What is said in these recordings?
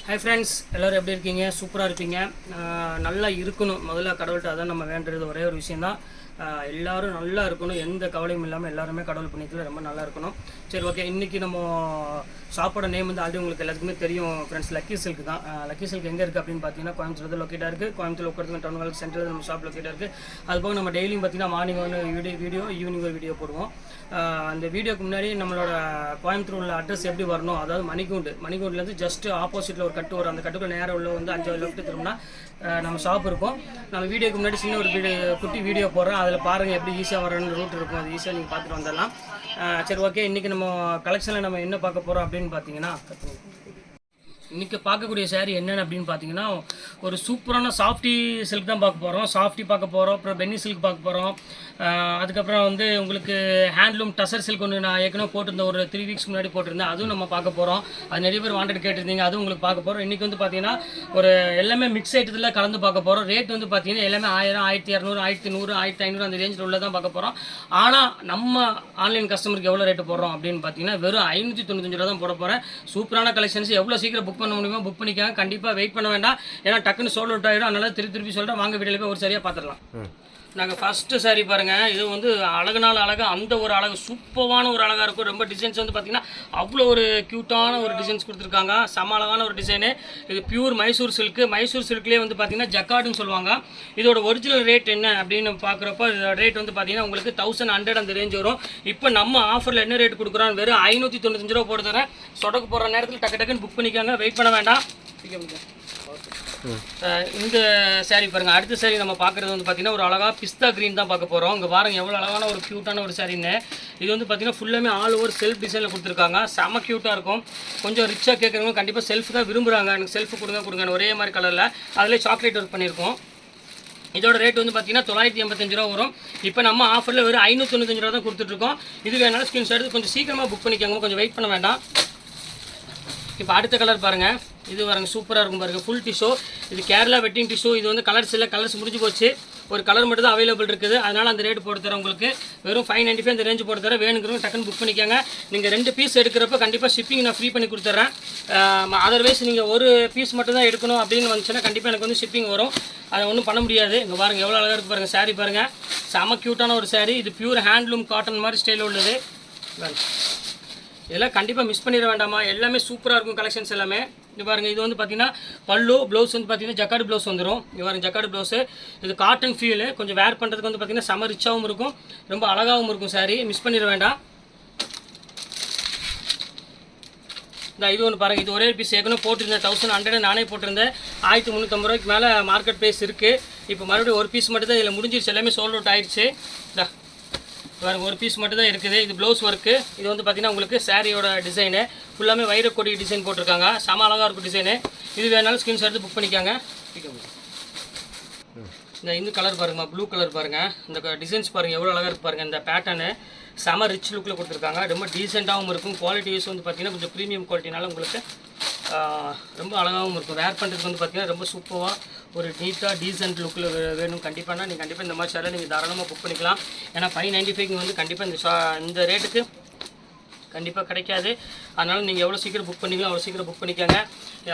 Hi friends, எல்லோரும் எப்படி இருக்கீங்க? சூப்பராக இருப்பீங்க. நல்லா இருக்கணும். முதல்ல கடவுள்கிட்ட அதான் நம்ம வேண்டுறது ஒரே ஒரு விஷயந்தான். எல்லோரும் நல்லா இருக்கணும், எந்த கவலையும் இல்லாமல் எல்லாருமே கடவுள் புண்ணியத்தில் ரொம்ப நல்லா இருக்கணும். சரி, ஓகே. இன்றைக்கி நம்ம ஷாப்போட நேம் வந்து ஆல்ரெடி உங்களுக்கு எல்லாத்துக்குமே தெரியும் ஃப்ரெண்ட்ஸ். லக்கி சில்க் தான். லக்கி சில்க் எங்கே இருக்குது அப்படின்னு பார்த்தீங்கன்னா கோயம்புத்தூர் லொக்கேட்டாக இருக்குது. கோயம்புத்தூர் உட்காந்து டவுன் ஹால் சென்டரில் நம்ம ஷாப் லொக்கேட்டாக இருக்குது. அதுபோக நம்ம டெய்லியும் பார்த்தீங்கன்னா மார்னிங் ஒன்று வீடியோ ஈவினிங் ஒரு வீடியோ போடுவோம். அந்த வீடியோக்கு முன்னாடி நம்மளோட கோயம்புத்தூர் உள்ள அட்ரஸ் எப்படி வரணும், அதாவது மணிக்கூண்டுலேருந்து ஜஸ்ட் ஆப்போசிட்டில் ஒரு கட்டு வரும். அந்த கட்டுக்குள்ள நேரம் உள்ள வந்து 5 லெஃப்ட் திரும்பினா நம்ம ஷாப் இருக்கும். நம்ம வீடியோக்கு முன்னாடி சின்ன ஒரு குட்டி வீடியோ போடுறோம். அதில் பாருங்கள் எப்படி ஈஸியாக வரணும்னு ரூட் இருக்கும். அது ஈஸியாக நீங்கள் பார்த்துட்டு வந்துடலாம். சரி, ஓகே. இன்றைக்கி நம்ம கலெக்ஷனில் நம்ம என்ன பார்க்க போகிறோம் அப்படின்னு பார்த்தீங்கன்னா, இன்றைக்கி பார்க்கக்கூடிய சாரீ என்னென்னு அப்படின்னு பார்த்தீங்கன்னா, ஒரு சூப்பரான சாஃப்டி சில்க் தான் பார்க்க போகிறோம். சாஃப்டி பார்க்க போகிறோம், அப்புறம் பென்னி சில்க் பார்க்க போகிறோம். அதுக்கப்புறம் வந்து உங்களுக்கு ஹேண்ட்லூம் டசர் சில்க் ஒன்று நான் ஏற்கனவே போட்டிருந்தேன், ஒரு 3 வீக்ஸ் முன்னாடி போட்டிருந்தேன். அதுவும் நம்ம பார்க்க போகிறோம். அது நிறைய பேர் வாண்டட் கேட்டிருந்தீங்க, அதுவும் உங்களுக்கு பார்க்க போகிறோம். இன்றைக்கி வந்து பார்த்தீங்கன்னா ஒரு எல்லாமே மிக்ஸ் ஐட்டத்தில் கலந்து பார்க்க போகிறோம். ரேட் வந்து பார்த்தீங்கன்னா எல்லாமே 1000, 1200, 1100, 1500 அந்த ரேஞ்சில் உள்ள தான் பார்க்க போகிறோம். ஆனால் நம்ம ஆன்லைன் கஸ்டமருக்கு எவ்வளோ ரேட்டு போடுறோம் அப்படின்னு பார்த்தீங்கன்னா வெறும் 595 ரூபா தான் போட போகிறேன். சூப்பரான கலெக்ஷன்ஸ். எவ்வளோ சீக்கிரம் புக் பண்ண முடியுமோ புக் பண்ணிக்காங்க. கண்டிப்பாக வெயிட் பண்ண வேண்டாம், ஏன்னா டக்குன்னு சோல்ட் அவுட் ஆகிடும். அதனால திருப்பி சொல்கிறேன், வாங்க வீடியோவில் போய் ஒரு சரியாக பார்த்துடலாம். நாங்கள் ஃபஸ்ட்டு சாரீ பாருங்கள். இது வந்து அழகுனால அழகாக, அந்த ஒரு அழகு சூப்பரான ஒரு அழகாக இருக்கும். ரொம்ப டிசைன்ஸ் வந்து பார்த்திங்கன்னா அவ்வளோ ஒரு க்யூட்டான ஒரு டிசைன்ஸ் கொடுத்துருக்காங்க. செம அழகான ஒரு டிசைனு. இது பியூர் மைசூர் சில்க்கு. மைசூர் சில்க்லேயே வந்து பார்த்திங்கன்னா ஜக்கார்டுன்னு சொல்லுவாங்க. இதோட ஒரிஜினல் ரேட் என்ன அப்படின்னு பார்க்குறப்ப ரேட் வந்து பார்த்திங்கன்னா உங்களுக்கு 1100 அந்த ரேஞ்ச் வரும். இப்போ நம்ம ஆஃபரில் என்ன ரேட் கொடுக்குறோம், வெறும் 595 ரூபா போட்டு தரேன். சொடக்கு போடுற நேரத்தில் டக்குன்னு புக் பண்ணிக்காங்க, வெயிட் பண்ண வேண்டாம். இந்த சாரீ பாருங்கள். அடுத்த சாரீ நம்ம பார்க்குறது வந்து பார்த்திங்கன்னா ஒரு அழகாக பிஸ்தா க்ரீன் தான் பார்க்க போகிறோம். இங்கே பாருங்கள் எவ்வளோ அழகான ஒரு க்யூட்டான ஒரு சாரீன்னு. இது வந்து பார்த்திங்கன்னா ஃபுல்லாமே ஆல் ஓவர் செல்ஃப் டிசைனில் கொடுத்துருக்காங்க. செம க்யூட்டாக இருக்கும். கொஞ்சம் ரிச்சாக கேட்குறவங்க கண்டிப்பாக செல்ஃப் தான் விரும்புகிறாங்க. எனக்கு செல்ஃப் கொடுங்க ஒரே மாதிரி கலரில். அதிலே சாக்லேட் ஒர்க் பண்ணியிருக்கோம். இதோட ரேட் வந்து பார்த்தீங்கன்னா 985 ரூபா வரும். இப்போ நம்ம ஆஃபரில் வெறும் 595 ரூபா தான் கொடுத்துட்ருக்கோம். இது வேணாலும் ஸ்க்ரீன்ஷாட் எடுத்து கொஞ்சம் சீக்கிரமாக புக் பண்ணிக்கோங்க, கொஞ்சம் வெயிட் பண்ண வேண்டாம். இப்போ அடுத்த கலர் பாருங்கள். இது பாருங்கள், சூப்பராக இருக்கும் பாருங்கள். Full tissue. இது கேரளா வெட்டிங் டிஷ்யூ. இது வந்து கலர்ஸ் இல்லை, கலர்ஸ் முடிஞ்சு போச்சு. ஒரு கலர் மட்டும் தான் அவைலபிள் இருக்குது. அதனால் அந்த ரேட் போட்டு தரேன் உங்களுக்கு. வெறும் 595 அந்த ரேஞ்சு போட்டு தரேன். வேணுங்கிறவங்க டக்குன்னு புக் பண்ணிக்கோங்க. நீங்கள் 2 பீஸ் எடுக்கிறப்ப கண்டிப்பாக ஷிப்பிங் நான் ஃப்ரீ பண்ணி கொடுத்துட்றேன். அதர்வைஸ் நீங்கள் ஒரு பீஸ் மட்டும் தான் எடுக்கணும் அப்படின்னு வந்துச்சுன்னா கண்டிப்பாக எனக்கு வந்து ஷிப்பிங் வரும். அதை ஒன்றும் பண்ண முடியாது. இங்கே பாருங்கள் எவ்வளோ அழகாக இருக்குது பாருங்கள். சாரீ பாருங்கள், செம க்யூட்டான ஒரு சாரீ. இது பியூர் ஹேண்ட்லூம் காட்டன் மாதிரி ஸ்டைலில் உள்ளது. இதெல்லாம் கண்டிப்பாக மிஸ் பண்ணிட வேண்டாமா. எல்லாமே சூப்பராக இருக்கும் கலெக்ஷன்ஸ் எல்லாமே. இது பாருங்கள். இது வந்து பார்த்திங்கன்னா பல்லு ப்ளவுஸ் வந்து பார்த்திங்கன்னா ஜக்கார்டு ப்ளவுஸ் வந்துடும். இது பாருங்கள், ஜக்கார்டு ப்ளவுஸு. இது காட்டன் ஃபீலு. கொஞ்சம் வேர் பண்ணுறதுக்கு வந்து பார்த்திங்கன்னா செம ரிச்சாகவும் இருக்கும், ரொம்ப அழகாகவும் இருக்கும் சாரீ. மிஸ் பண்ணிட வேண்டாம். இது ஒன்று பாருங்கள். இது ஒரே பீஸ் ஏற்கனவே போட்டிருந்தேன் 1100 நானே போட்டிருந்தேன். 1350 ரூபாய்க்கு மேலே மார்க்கெட் ப்ரைஸ் இருக்குது. இப்போ மறுபடியும் ஒரு பீஸ் மட்டும் தான் இதில் முடிஞ்சிருச்சு. எல்லாமே சோல்ட் அவுட் ஆகிடுச்சு. பாருங்கள், ஒரு பீஸ் மட்டும் தான் இருக்குது. இது ப்ளவுஸ் ஒர்க்கு. இது வந்து பார்த்திங்கன்னா உங்களுக்கு சாரியோட டிசைனு ஃபுல்லாமே வைரக்கொடி டிசைன் போட்டிருக்காங்க. செம அழகாக இருக்கும் டிசைனு. இது வேணாலும் ஸ்க்ரீன்ஷாட் எடுத்து புக் பண்ணிக்காங்க. இந்த கலர் பாருங்கம்மா, ப்ளூ கலர் பாருங்கள். இந்த டிசைன்ஸ் பாருங்கள் எவ்வளோ அழகாக இருக்குது பாருங்கள். இந்த பேட்டர்னு செம ரிச் லுக்கில் கொடுத்துருக்காங்க. ரொம்ப டீசெண்டாகவும் இருக்கும். குவாலிட்டி யூஸ் வந்து பார்த்திங்கன்னா கொஞ்சம் ப்ரீமியம் குவாலிட்டினால உங்களுக்கு ரொம்ப அழகாகவும் இருக்கும். வேர் பண்ணுறதுக்கு வந்து பார்த்திங்கன்னா ரொம்ப சூப்பராக ஒரு நீட்டாக டீசென்ட் லுக்கில் வேணும் கண்டிப்பாக. நீங்கள் கண்டிப்பாக இந்த மாதிரி ஷேரில் நீங்கள் தாராளமாக புக் பண்ணிக்கலாம். ஏன்னா 595 வந்து கண்டிப்பாக இந்த ரேட்டுக்கு கண்டிப்பாக கிடைக்காது. அதனால் நீங்கள் எவ்வளோ சீக்கிரம் புக் பண்ணிக்கலாம் அவ்வளோ சீக்கிரம் புக் பண்ணிக்கோங்க.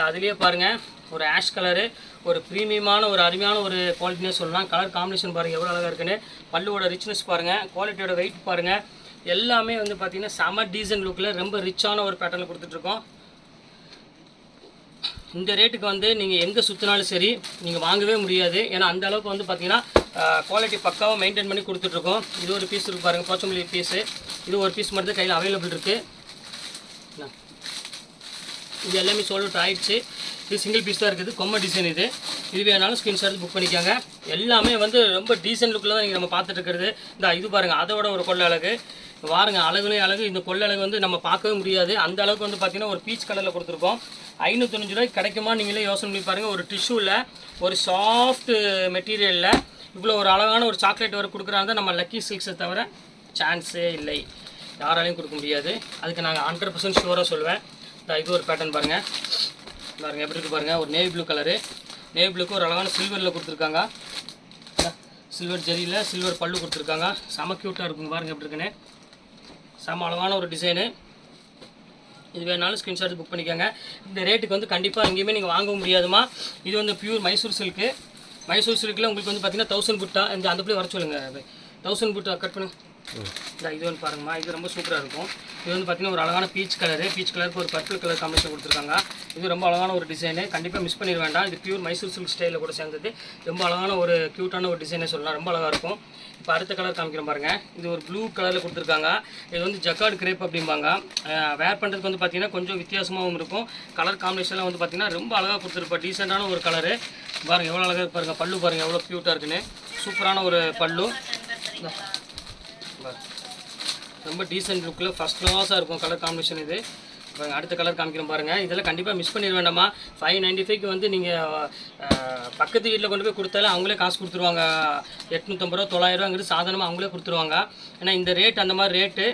அதுலேயே பாருங்கள், ஒரு ஆஷ் கலரு, ஒரு ப்ரீமியமான ஒரு அருமையான ஒரு குவாலிட்டினே சொல்லலாம். கலர் காம்பினேஷன் பாருங்கள் எவ்வளோ அழகாக இருக்குன்னு. பல்லுவோட ரிச்னஸ் பாருங்கள், குவாலிட்டியோட வெயிட் பாருங்கள். எல்லாமே வந்து பார்த்திங்கன்னா செம டீசென்ட் லுக்கில் ரொம்ப ரிச்சான ஒரு பேட்டர்னில் கொடுத்துட்ருக்கோம். இந்த ரேட்டுக்கு வந்து நீங்கள் எங்கே சுற்றினாலும் சரி நீங்கள் வாங்கவே முடியாது. ஏன்னா அந்த அளவுக்கு வந்து பார்த்திங்கன்னா குவாலிட்டி பக்காவாக மெயின்டைன் பண்ணி கொடுத்துட்ருக்கோம். இது ஒரு பீஸ் இருக்குது பாருங்கள், போச்சம்பள்ளி பீஸு. இது ஒரு பீஸ் மட்டும் கையில் அவைலபிள் இருக்குது. இது எல்லாமே சோல்ட் அவுட் ஆகிடுச்சு. இது சிங்கிள் பீஸ் தான் இருக்குது. கொம்ம டிசைன் இது. இது வேணாலும் ஸ்க்ரீன்ஷாட் புக் பண்ணிக்காங்க. எல்லாமே வந்து ரொம்ப டீசென்ட் லுக்கில் தான் நீங்கள் நம்ம பார்த்துட்டு இருக்கிறது. இது பாருங்கள், அதோட ஒரு கொள்ளை அழகு பாருங்கள். அழகுலேயே அழகு. இந்த கொள்ளை அழகு வந்து நம்ம பார்க்கவே முடியாது. அந்த அளவுக்கு வந்து பார்த்திங்கன்னா ஒரு பீச் கலரில் கொடுத்துருக்கோம். 595 ரூபாய்க்கு கிடைக்குமா நீங்களே யோசனை பண்ணி பாருங்கள். ஒரு டிஷ்யூவில் ஒரு சாஃப்ட் மெட்டீரியலில் இவ்வளோ ஒரு அழகான ஒரு சாக்லேட் வரை கொடுக்குறாங்க. நம்ம லக்கி சில்க்ஸை தவிர சான்ஸே இல்லை, யாராலையும் கொடுக்க முடியாது. அதுக்கு நாங்கள் 100% ஷுவராக சொல்லுவேன். இது ஒரு பேட்டர்ன் பாருங்கள். எப்படி இருக்குது பாருங்கள். ஒரு நேவி ப்ளூ கலரு. நேவி ப்ளூக்கு ஒரு அழகான சில்வரில் கொடுத்துருக்காங்க. சில்வர் ஜெரியில் சில்வர் பல்லு கொடுத்துருக்காங்க. செம க்யூட்டாக இருக்குங்க பாருங்கள் எப்படி இருக்குன்னு. செம அழகான ஒரு டிசைனு. இது வேணாலும் ஸ்க்ரீன்ஷாட் புக் பண்ணிக்கோங்க. இந்த ரேட்டுக்கு வந்து கண்டிப்பாக எங்கேயுமே நீங்கள் வாங்கவும் முடியாதுமா. இது வந்து பியூர் மைசூர் சில்க்கு. மைசூர் சில்கில் உங்களுக்கு வந்து பார்த்தீங்கன்னா 1000 புட்டா இந்த அந்த பிள்ளை வர சொல்லுங்கள். 1000 புட்டா கட் பண்ணு. இது வந்து பாருங்கம்மா, இது ரொம்ப சூப்பராக இருக்கும். இது வந்து பார்த்தீங்கன்னா ஒரு அழகான பீச் கலருக்கு ஒரு பர்பிள் கலர் காம்பினேஷன் கொடுத்துருக்காங்க. இது ரொம்ப அழகான ஒரு டிசைனு, கண்டிப்பாக மிஸ் பண்ணிட வேண்டாம். இது பியூர் மைசூர் சில்க் ஸ்டைலில் கூட சேர்ந்தது. ரொம்ப அழகான ஒரு க்யூட்டான ஒரு டிசைனே சொல்லலாம், ரொம்ப அழகாக இருக்கும். இப்போ அடுத்த கலர் காமிக்கிறேன் பாருங்கள். இது ஒரு ப்ளூ கலரில் கொடுத்துருக்காங்க. இது வந்து ஜக்கார்டு கிரேப் அப்படிம்பாங்க. வேர் பண்ணுறதுக்கு வந்து பார்த்தீங்கன்னா கொஞ்சம் வித்தியாசமாகவும் இருக்கும். கலர் காம்பினேஷன்லாம் வந்து பார்த்தீங்கன்னா ரொம்ப அழகாக கொடுத்துருப்பா. டீசெண்டான ஒரு கலரு பாருங்கள், எவ்வளோ அழகாக பாருங்கள். பல்லு பாருங்கள் எவ்வளோ க்யூட்டாக இருக்குன்னு. சூப்பரான ஒரு பல்லு, ரொம்ப டீசென்ட் லுக்கில் ஃபஸ்ட் கிளாஸாக இருக்கும் கலர் காம்பினேஷன். இது பாருங்கள், அடுத்த கலர் காமிக்கிறோம் பாருங்கள். இதெல்லாம் கண்டிப்பாக மிஸ் பண்ணிட வேண்டாமா. 595க்கு வந்து நீங்கள் பக்கத்து வீட்டில் கொண்டு போய் கொடுத்தாலும் அவங்களே காசு கொடுத்துருவாங்க. 850 ரூபா 900 ரூபாங்கிறது சாதாரணமாக அவங்களே கொடுத்துருவாங்க. ஏன்னா இந்த ரேட் அந்த மாதிரி ரேட்டு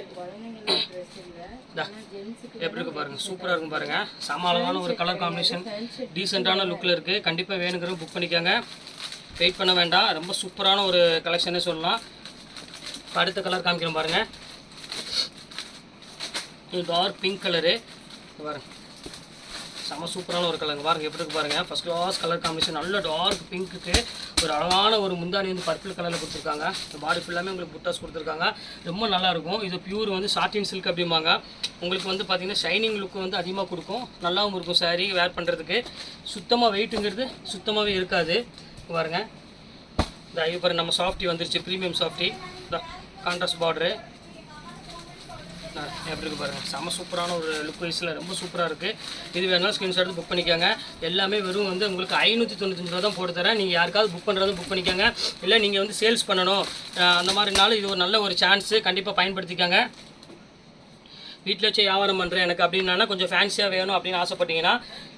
எப்படி இருக்குது பாருங்கள், சூப்பராக இருக்கும் பாருங்கள். சமாளமான ஒரு கலர் காம்பினேஷன், டீசெண்டான லுக்கில் இருக்குது. கண்டிப்பாக வேணுங்கிறவங்க புக் பண்ணிக்கோங்க, வெயிட் பண்ண வேண்டாம். ரொம்ப சூப்பரான ஒரு கலெக்ஷனே சொல்லலாம். அடுத்த கலர் காமிக்கிறோம் பாருங்கள். இது டார்க் பிங்க் கலரு பாருங்கள், செம்ம சூப்பரான ஒரு கலருங்க பாருங்கள். எப்படி இருக்கு பாருங்கள், ஃபஸ்ட் கிளாஸ் கலர் காம்பினேஷன். நல்ல டார்க் பிங்க்குக்கு ஒரு அழகான ஒரு முந்தானி வந்து பர்பிள் கலரில் கொடுத்துருக்காங்க. பாடி ஃபுல்லாமே உங்களுக்கு புட்டாஸ் கொடுத்துருக்காங்க, ரொம்ப நல்லாயிருக்கும். இது பியூர் வந்து சாட்டின் சில்க் அப்படிம்பாங்க. உங்களுக்கு வந்து பார்த்திங்கன்னா ஷைனிங் லுக்கு வந்து அதிகமாக கொடுக்கும், நல்லாவும் இருக்கும். சாரீ வேர் பண்ணுறதுக்கு சுத்தமாக வெயிட்டுங்கிறது சுத்தமாகவே இருக்காது பாருங்கள். இந்த ஐ பாருங்கள், நம்ம சாஃப்டி வந்துருச்சு, ப்ரீமியம் சாஃப்டி. கான்ட்ராஸ்ட் பார்டரு எப்படி இருக்குது பாருங்கள், செம்ம சூப்பரான ஒரு லுக் வைஸில் ரொம்ப சூப்பராக இருக்குது. இது வேணாலும் ஸ்க்ரீன்ஷாட் எடுத்து புக் பண்ணிக்கோங்க. எல்லாமே வெறும் வந்து உங்களுக்கு 595 ரூபா தான் போட்டு தரேன். நீங்கள் யாருக்காவது புக் பண்ணுறது புக் பண்ணிக்கோங்க. இல்லை நீங்கள் வந்து சேல்ஸ் பண்ணணும் அந்த மாதிரினாலும் இது ஒரு நல்ல ஒரு சான்ஸு, கண்டிப்பாக பயன்படுத்திக்கோங்க. வீட்டில் வச்சு வியாபாரம் பண்ணுறேன் எனக்கு அப்படின்னா கொஞ்சம் ஃபேன்சியாக வேணும் அப்படின்னு ஆசைப்பட்டீங்கன்னா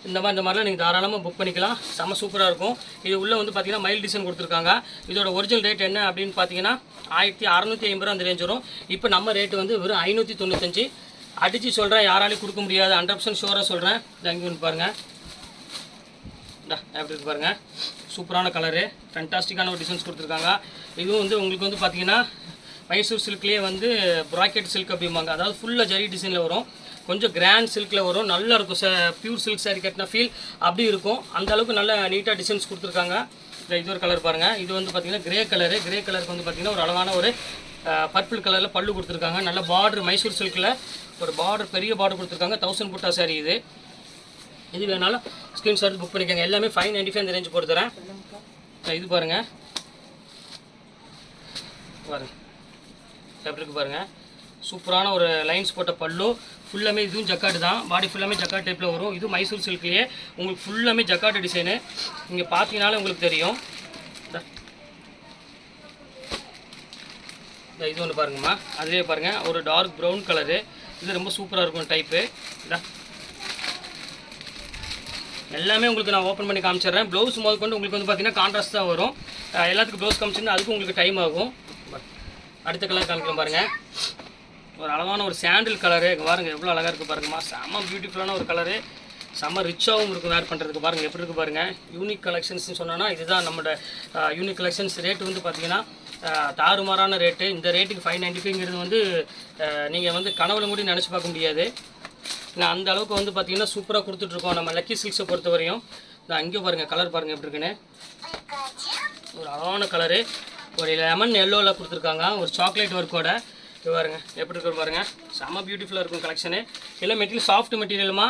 இந்த மாதிரிலாம் நீங்கள் தாராளமாக புக் பண்ணிக்கலாம். செம்ம சூப்பராக இருக்கும். இது உள்ளே வந்து பார்த்தீங்கன்னா மைல் டிசைன் கொடுத்துருக்காங்க. இதோட ஒரிஜினல் ரேட் என்ன அப்படின்னு பார்த்தீங்கன்னா 1650 ரூபா அந்த ரேஞ்ச் வரும். இப்போ நம்ம ரேட்டு வந்து வெறும் 595. அடித்து சொல்கிறேன், யாராலையும் கொடுக்க முடியாது, 100% ஷோராக சொல்கிறேன். இங்கே வந்து பாருங்கள், எப்படி இருக்கு பாருங்கள், சூப்பரான கலரு, ஃபேண்டாஸ்டிக்கான ஒரு டிசைன்ஸ் கொடுத்துருக்காங்க. இதுவும் வந்து உங்களுக்கு வந்து பார்த்தீங்கன்னா மைசூர் சில்க்லேயே வந்து ப்ராக்கெட் சில்க் அப்படிம்பாங்க. அதாவது ஃபுல்லாக ஜரி டிசைனில் வரும், கொஞ்சம் கிராண்ட் சில்கில் வரும், நல்லா இருக்கும். பியூர் சில்க் சாரி கட்டினா ஃபீல் அப்படி இருக்கும். அந்த அளவுக்கு நல்ல நீட்டாக டிசைன்ஸ் கொடுத்துருக்காங்க. இது ஒரு கலர் பாருங்கள். இது வந்து பார்த்திங்கன்னா கிரே கலருக்கு வந்து பார்த்திங்கன்னா ஒரு அழகான ஒரு பர்பிள் கலரில் பல்லு கொடுத்துருக்காங்க. நல்ல பார்டர், மைசூர் சில்கில் ஒரு பார்டர், பெரிய பார்டர் கொடுத்துருக்காங்க. 1000 புட்டா சாரி இது. இது வேணாலும் ஸ்க்ரீன்ஷாட் புக் பண்ணிக்கோங்க. எல்லாமே 595 அந்த ரேஞ்சு போட்டு தரேன். இது பாருங்கள் எப்படி இருக்குது பாருங்கள், சூப்பரான ஒரு லைன்ஸ் போட்ட பல்லு. ஃபுல்லாமே இதுவும் ஜக்கார்டு தான், பாடி ஃபுல்லாமே ஜக்கார்டு டைப்பில் வரும். இது மைசூர் சில்க்லேயே உங்களுக்கு ஃபுல்லாமே ஜக்கார்டு டிசைனு. நீங்கள் பார்த்தீங்கனாலே உங்களுக்கு தெரியும். இது ஒன்று பாருங்கம்மா, அதுலேயே பாருங்கள் ஒரு டார்க் ப்ரௌன் கலரு. இது ரொம்ப சூப்பராக இருக்கும் டைப்பு. எல்லாமே உங்களுக்கு நான் ஓப்பன் பண்ணி காமிச்சிடுறேன். ப்ளவுஸ் முதல் கொண்டு உங்களுக்கு வந்து பார்த்தீங்கன்னா கான்ட்ராஸ்ட் தான் வரும். எல்லாத்துக்கும் ப்ளவுஸ் காமிச்சிருந்தா அதுக்கும் உங்களுக்கு டைம் ஆகும். அடுத்த கலர் காமிக்கிறோம் பாருங்கள், ஒரு அழகான ஒரு சாண்டில் கலரு. பாருங்கள் எவ்வளோ அழகாக இருக்குது பாருங்கம்மா, செம்ம பியூட்டிஃபுல்லான ஒரு கலரு, செம்ம ரிச்சாகவும் இருக்கும் வேர் பண்ணுறதுக்கு. பாருங்கள் எப்படி இருக்குது பாருங்கள். யூனிக் கலெக்ஷன்ஸ்னு சொன்னோன்னா இதுதான் நம்மளோட யூனிக் கலெக்ஷன்ஸ். ரேட்டு வந்து பார்த்திங்கன்னா தாறுமாறான ரேட்டு. இந்த ரேட்டுக்கு 595ங்கிறது வந்து நீங்கள் வந்து கனவுல கூட நினச்சி பார்க்க முடியாது. நான் அந்த அளவுக்கு வந்து பார்த்திங்கன்னா சூப்பராக கொடுத்துட்ருக்கோம் நம்ம லக்கி சில்க்ஸை பொறுத்த வரையும். நான் அங்கே பாருங்கள் கலர் பாருங்கள் எப்படி இருக்குன்னு, ஒரு அழகான கலரு. ஒரு லெமன் எல்லோவில் கொடுத்துருக்காங்க, ஒரு சாக்லேட் ஒர்க்கோட. இது பாருங்கள் எப்படி இருக்கு பாருங்கள், செம்ம பியூட்டிஃபுல்லாக இருக்கும் கலெக்ஷனு. எல்லாம் மெட்டீரியல் சாஃப்ட் மெட்டீரியலுமா,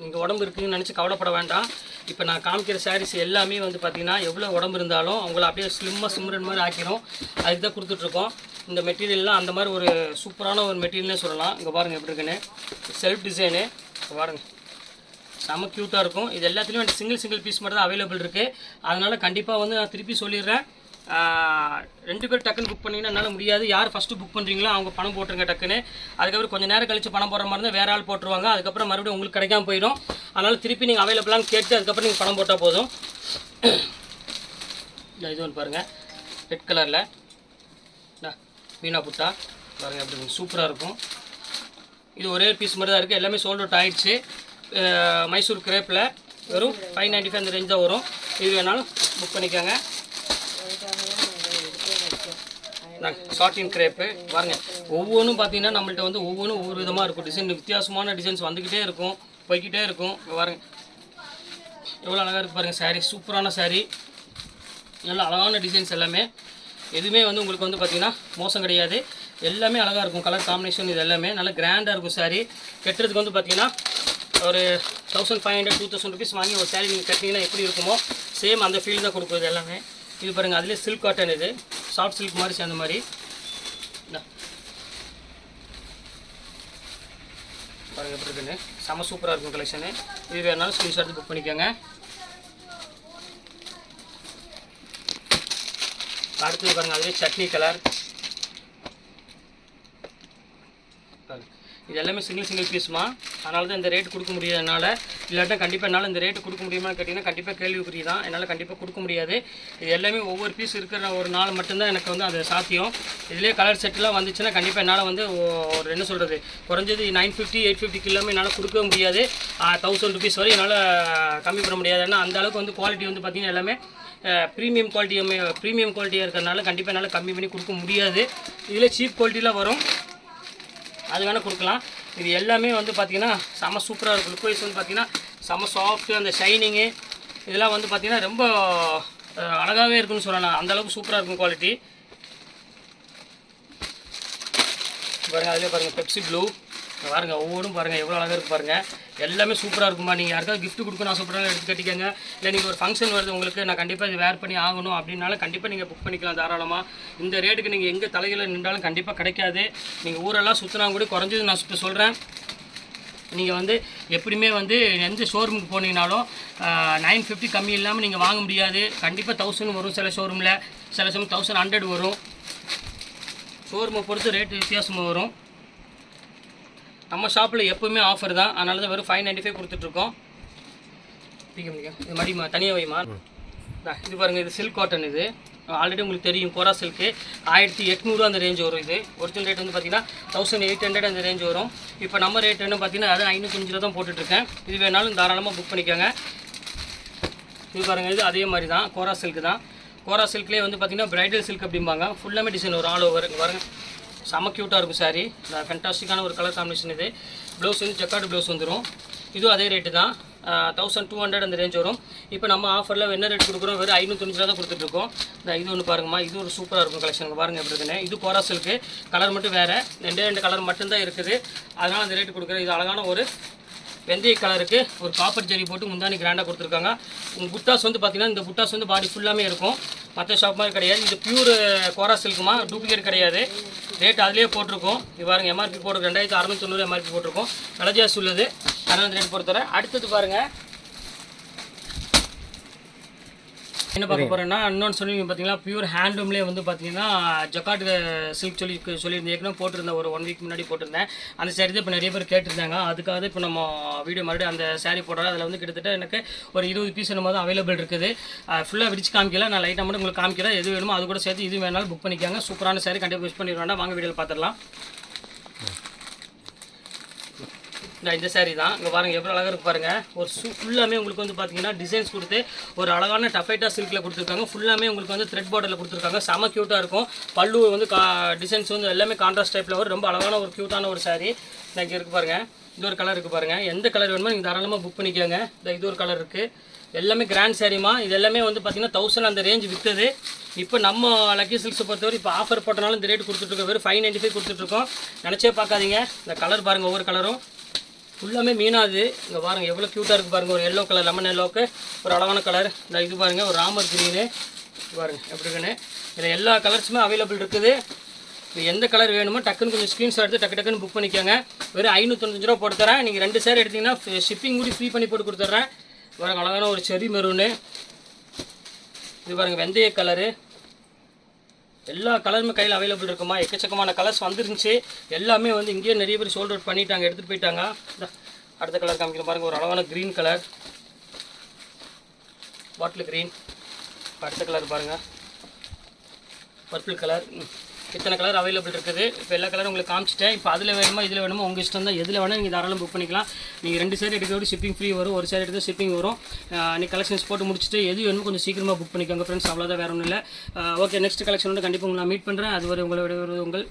நீங்கள் உடம்பு இருக்குதுன்னு நினச்சி கவலைப்பட வேண்டாம். இப்போ நான் காமிக்கிற சாரீஸ் எல்லாமே வந்து பார்த்திங்கன்னா எவ்வளோ உடம்பு இருந்தாலும் அவங்கள அப்படியே ஸ்லிம்மாக சிம்ரன் மாதிரி ஆக்கிடும். அதுக்கு தான் கொடுத்துட்ருக்கோம். இந்த மெட்டீரியல்லாம் அந்த மாதிரி ஒரு சூப்பரான ஒரு மெட்டீரியல்னே சொல்லலாம். இங்கே பாருங்கள் எப்படி இருக்குன்னு, செல்ஃப் டிசைனு பாருங்கள், செம்ம க்யூட்டாக இருக்கும். இது எல்லாத்துலேயும் சிங்கிள் பீஸ் மட்டும் தான் அவைலபிள் இருக்குது. அதனால் கண்டிப்பாக வந்து நான் திருப்பி சொல்லிடுறேன், 2 பேர் டக்குன்னு புக் பண்ணிங்கன்னா என்னால் முடியாது. யார் ஃபஸ்ட்டு புக் பண்ணுறீங்களோ அவங்க பணம் போட்டுருங்க டக்குன்னு. அதுக்கப்புறம் கொஞ்சம் நேரம் கழித்து பணம் போடுற மாதிரி இருந்தால் வேறு ஆள் போட்டுருவாங்க. அதுக்கப்புறம் மறுபடியும் உங்களுக்கு கிடைக்காம போயிடும். அதனால் திருப்பி நீங்கள் அவைலபிளான்னு கேட்டு அதுக்கப்புறம் நீங்கள் பணம் போட்டால் போதும். இது ஒன்று பாருங்கள், ரெட் கலரில் மீனா புட்டா பாருங்கள் அப்படி சூப்பராக இருக்கும். இது ஒரே பீஸ் மட்டும் தான் இருக்குது, எல்லாமே சோல்ட் அவுட் ஆகிடுச்சு. மைசூர் கிரேப்பில் வெறும் 595 அந்த ரேஞ்ச் தான் வரும். இது வேணாலும் புக் பண்ணிக்கோங்க. சாட்டின் கிரேப்பு பாருங்கள். ஒவ்வொன்றும் பார்த்தீங்கன்னா நம்மள்ட்ட வந்து ஒவ்வொன்றும் ஒவ்வொரு விதமாக இருக்கும். டிசைன் வித்தியாசமான டிசைன்ஸ் வந்துக்கிட்டே இருக்கும், போய்கிட்டே இருக்கும். இப்போ பாருங்கள் எவ்வளோ அழகாக இருக்குது பாருங்கள். சாரீ சூப்பரான சாரீ, நல்ல அழகான டிசைன்ஸ் எல்லாமே. எதுவுமே வந்து உங்களுக்கு வந்து பார்த்திங்கன்னா மோசம் கிடையாது. எல்லாமே அழகாக இருக்கும். கலர் காம்பினேஷன் இது எல்லாமே நல்ல கிராண்டாக இருக்கும். சாரீ கட்டுறதுக்கு வந்து பார்த்திங்கன்னா ஒரு 1500-2000 ருபீஸ் வாங்கி ஒரு சாரீ நீங்கள் கட்டிங்கன்னா எப்படி இருக்குமோ சேம் அந்த ஃபீல் தான் கொடுக்குறது எல்லாமே. இது பாருங்கள், அதிலே சில்க் காட்டன், இது சாஃப்ட் சில்க் மாதிரி சேர்ந்த மாதிரி பாருங்கள் எப்படி இருக்குன்னு. செம சூப்பராக இருக்கும் கலெக்ஷனு. இது வேணாலும் ஸ்க்ரீன்ஷாட் எடுத்து புக் பண்ணிக்கோங்க. அடுத்தது பாருங்கள், அதுவே சட்னி கலர். இது எல்லாமே சிங்கிள் பீஸ்மா, அதனால தான் இந்த ரேட் கொடுக்க முடியாதனால. இல்லாட்டா கண்டிப்பாக என்னால் இந்த ரேட்டு கொடுக்க முடியுமான்னு கேட்டிங்கன்னா கண்டிப்பாக கேள்விக்குறி தான். என்னால் கண்டிப்பாக கொடுக்க முடியாது. இது எல்லாமே ஒவ்வொரு பீஸ் இருக்கிற ஒரு நாள் மட்டும்தான் எனக்கு வந்து அது சாத்தியம். இதிலே கலர் செட்டெலாம் வந்துச்சுன்னா கண்டிப்பாக என்னால் வந்து ஒரு என்ன சொல்கிறது, குறைஞ்சது 950-850 எல்லாமே என்னால் கொடுக்க முடியாது. 1000 ருபீஸ் வரை என்னால் கம்மி பண்ண முடியாது. ஏன்னா அந்த அளவுக்கு வந்து குவாலிட்டி வந்து பார்த்திங்கன்னா எல்லாமே ப்ரீமியம் குவாலிட்டியாக இருக்கிறதுனால கண்டிப்பாக என்னால் கம்மி பண்ணி கொடுக்க முடியாது. இதில் சீப் குவாலிட்டியில் வரும், அது வேணால் கொடுக்கலாம். இது எல்லாமே வந்து பார்த்திங்கன்னா செம்ம சூப்பராக இருக்கும். லுக் வைஸ் வந்து பார்த்திங்கன்னா செம்ம சாஃப்ட்டு, அந்த ஷைனிங்கு இதெல்லாம் வந்து பார்த்திங்கன்னா ரொம்ப அழகாகவே இருக்குன்னு சொல்லலாம். அந்தளவுக்கு சூப்பராக இருக்கும் குவாலிட்டி. பாருங்கள், அதிலே பாருங்கள் பெப்சி ப்ளூ பாருங்கள். ஒவ்வொன்றும் பாருங்கள் எவ்வளோ அழகாக இருக்குது பாருங்கள். எல்லாமே சூப்பராக இருக்குமா. நீங்கள் யாருக்காவது கிஃப்ட் கொடுக்கணும் ஆசைப்பட்டாலும் எடுத்து கட்டிக்கங்க. இல்லை நீங்கள் ஒரு ஃபங்க்ஷன் வருது உங்களுக்கு, நான் கண்டிப்பாக இது வேர் பண்ணி ஆகணும் அப்படின்னாலும் கண்டிப்பாக நீங்கள் புக் பண்ணிக்கலாம் தாராளமாக. இந்த ரேட்டுக்கு நீங்கள் எங்கே தலையில் நின்றாலும் கண்டிப்பாக கிடைக்காது. நீங்கள் ஊரெல்லாம் சுற்றினா கூட குறைஞ்சது நான் இப்போ சொல்கிறேன், நீங்கள் வந்து எப்படியுமே வந்து எந்த ஷோரூமுக்கு போனீங்கனாலும் 950 கம்மி இல்லாமல் நீங்கள் வாங்க முடியாது. கண்டிப்பாக 1000 வரும் சில ஷோரூமில், சில சமயம் 1100 வரும். ஷோரூமை பொறுத்து ரேட்டு வித்தியாசமாக வரும். நம்ம ஷாப்பில் எப்போவுமே ஆஃபர் தான், அதனால தான் வெறும் 595 கொடுத்துட்ருக்கோம். இது மாதிரி தனியாக வைமா. இது பாருங்கள், இது சில்க் காட்டன். இது ஆல்ரெடி உங்களுக்கு தெரியும், கோரா சில்க்கு 1800 அந்த ரேஞ்ச் வரும். இது ஒரிஜினல் ரேட் வந்து பார்த்திங்கன்னா 1800 அந்த ரேஞ்ச் வரும். இப்போ நம்ம ரேட் என்ன பார்த்திங்கன்னா அது 505 தான் போட்டுட்ருக்கேன். இது வேணாலும் தாராளமாக புக் பண்ணிக்கோங்க. இது பாருங்கள், இது அதே மாதிரி தான் கோரா சில்க்கு தான். கோரா சில்க்லேயே வந்து பார்த்திங்கன்னா பிரைடல் சில்க் அப்படிம்பாங்க. ஃபுல்லாமே டிசைன் ஒரு ஆல் ஓவர் பாருங்கள். செம்ம க்யூட்டாக இருக்கும் சாரீ. ஃபென்டாஸ்டிக்கான ஒரு கலர் காம்பினேஷன். இது ப்ளவுஸ் வந்து ஜக்கார்டு ப்ளவுஸ் வந்துடும். இதுவும் அதே ரேட்டு தான், 1200 அந்த ரேஞ்ச் வரும். இப்போ நம்ம ஆஃபரில் என்ன ரேட் கொடுக்குறோம், வெறும் 595 தான் கொடுத்துட்ருக்கோம். இது ஒன்று பாருங்கம்மா, இது ஒரு சூப்பராக இருக்கும் கலெக்ஷன். பாருங்கள் எப்படி இருக்குன்னு. இது கோரா சில்க்கு, கலர் மட்டும் வேறு, 2 கலர் மட்டும்தான் இருக்குது, அதனால் அந்த ரேட்டு கொடுக்குறேன். இது அழகான ஒரு வெந்தய கலருக்கு ஒரு காப்பர் ஜெரி போட்டு முந்தானி கிராண்டாக கொடுத்துருக்காங்க. புட்டாஸ் வந்து பார்த்திங்கன்னா இந்த புட்டாஸ் வந்து பாடி ஃபுல்லாமே இருக்கும், மற்ற ஷாப் மாதிரி கிடையாது. இது பியூர் கோரா சில்க்குமா, டூப்ளிகேட் கிடையாது. ரேட் அதிலே போட்டிருக்கோம். இது பாருங்கள், எம்ஆர்பி போட்டு 2690 எம்ஆர்பி போட்டிருக்கோம். விலைஜாஸ்தி உள்ளது, அதனால் அந்த ரேட் பொறுத்தவரை. அடுத்தது பாருங்கள் என்ன பார்க்க போகிறேன்னா, இன்னொன்று சொன்னீங்க பார்த்தீங்கன்னா பியூர் ஹேண்ட்லூம்லேயே வந்து பார்த்தீங்கன்னா ஜக்கார்டு சில்க் சொல்லியிருந்தேன். ஏற்கனவே போட்டிருந்தேன், ஒரு 1 வீக் முன்னாடி போட்டிருந்தேன். அந்த சாரீ தான் இப்போ நிறைய பேர் கேட்டிருந்தாங்க. அதுக்காக இப்போ நம்ம வீடியோ மறுபடியும் அந்த சாரீ போடுறோம். அதில் வந்து கிட்டத்தட்ட எனக்கு ஒரு 20 பீஸ் என்னமோ தான் அவைலபிள் இருக்குது. ஃபுல்லாக விடிச்சு காமிக்கல, நான் லைட்டாக மட்டும் உங்களுக்கு காமிக்கிறேன். எது வேணுமோ அது கூட சேர்த்து இது வேணாலும் புக் பண்ணிக்காங்க. சூப்பரான சாரீ, கண்டிப்பாக யூஸ் பண்ணிட வேண்டாம். வாங்க வீடியோவில் பார்த்துடலாம். இந்த சாரீ தான். இங்கே பாருங்கள் எவ்வளோ அழகாக இருக்குது பாருங்கள். ஒரு ஃபுல்லாமே உங்களுக்கு வந்து பார்த்தீங்கன்னா டிசைன்ஸ் கொடுத்து ஒரு அழகான டஃபைட்டா சில்கில் கொடுத்துருக்காங்க. ஃபுல்லாமே உங்களுக்கு வந்து த்ரெட் பார்டரில் கொடுத்துருக்காங்க. செம க்யூட்டாக இருக்கும். பல்லு வந்து டிசைன்ஸ் வந்து எல்லாமே கான்ட்ராஸ்ட் டைப்பில் வரும். ரொம்ப அழகான ஒரு க்யூட்டான ஒரு சாரீ. இங்கே இருக்குது பாருங்கள். இது ஒரு கலர் இருக்குது பாருங்கள். எந்த கலர் வேணுமோ நீங்கள் தாராளமாக புக் பண்ணிக்கோங்க. இது ஒரு கலர் இருக்குது. எல்லாமே கிராண்ட் சாரீமா. இது எல்லாமே வந்து பார்த்திங்கன்னா 1000 அந்த ரேஞ்ச் விற்றது. இப்போ நம்ம லக்கி சில்க்ஸை பொறுத்தவரை இப்போ ஆஃபர் போட்டனாலும் இந்த ரேட் கொடுத்துட்ருக்கோம். வெறும் 595 கொடுத்துட்ருக்கோம். நினச்சே பார்க்காதீங்க. இந்த கலர் பாருங்கள், ஒவ்வொரு கலரும் ஃபுல்லாமே மீனாது. இங்கே பாருங்கள் எவ்வளோ க்யூட்டாக இருக்குது பாருங்கள். ஒரு எல்லோ கலர், லெமன் எல்லோக்கு ஒரு அழகான கலர். இந்த இது பாருங்கள், ஒரு ராமர் க்ரீனு பாருங்கள் எப்படி இருக்குன்னு. இதில் எல்லா கலர்ஸுமே அவைலபிள் இருக்குது. இது எந்த கலர் வேணுமோ டக்குன்னு கொஞ்சம் ஸ்க்ரீன்ஷாட் எடுத்து டக்குன்னு புக் பண்ணிக்கோங்க. வெறும் 595 ரூபா போட்டு தரேன். நீங்கள் 2 சேர் எடுத்திங்கன்னா ஷிப்பிங் கூட ஃப்ரீ பண்ணி போட்டு கொடுத்துட்றேன். பாருங்கள் அழகான ஒரு செரி மெரூனு. இது பாருங்கள் வெந்தய கலரு. எல்லா கலருமே கையில் அவைலபிள் இருக்குமா. எக்கச்சக்கமான கலர்ஸ் வந்துருந்துச்சு. எல்லாமே வந்து இங்கேயே நிறைய பேர் சோல்ட் அவுட் பண்ணிட்டாங்க, எடுத்துகிட்டு போயிட்டாங்க. அடுத்த கலர் காமிக்கிறேன் பாருங்கள். ஒரு அழகான க்ரீன் கலர், பாட்டில் க்ரீன். அடுத்த கலர் பாருங்கள், பர்பிள் கலர். இத்தனை கலர் அவைலபிள் இருக்குது. இப்போ எல்லா கலரும் உங்களுக்கு காமிச்சிட்டேன். இப்போ அதில் வேணுமா இதில் வேணுமோ உங்கள் இஷ்டம் தான். எதில் வேணால் நீங்கள் தாராளம் புக் பண்ணிக்கலாம். நீங்கள் 2 சேரீ எடுக்கிறோட ஷிப்பிங் ஃப்ரீ வரும், ஒரு சேரீ எடுத்தால் ஷிப்பிங் வரும். நீங்கள் கலெக்ஷன்ஸ் போட்டு முடிச்சுட்டு எது வேணுமோ கொஞ்சம் சீக்கிரமாக புக் பண்ணிக்கோங்க ஃப்ரெண்ட்ஸ். அவ்வளோதான், வேறு ஒன்றும் இல்லை. ஓகே, நெக்ஸ்ட் கலெக்ஷனோட கண்டிப்பாக உங்களை நான் மீட் பண்ணுறேன். அது வரை உங்களை விட உங்கள்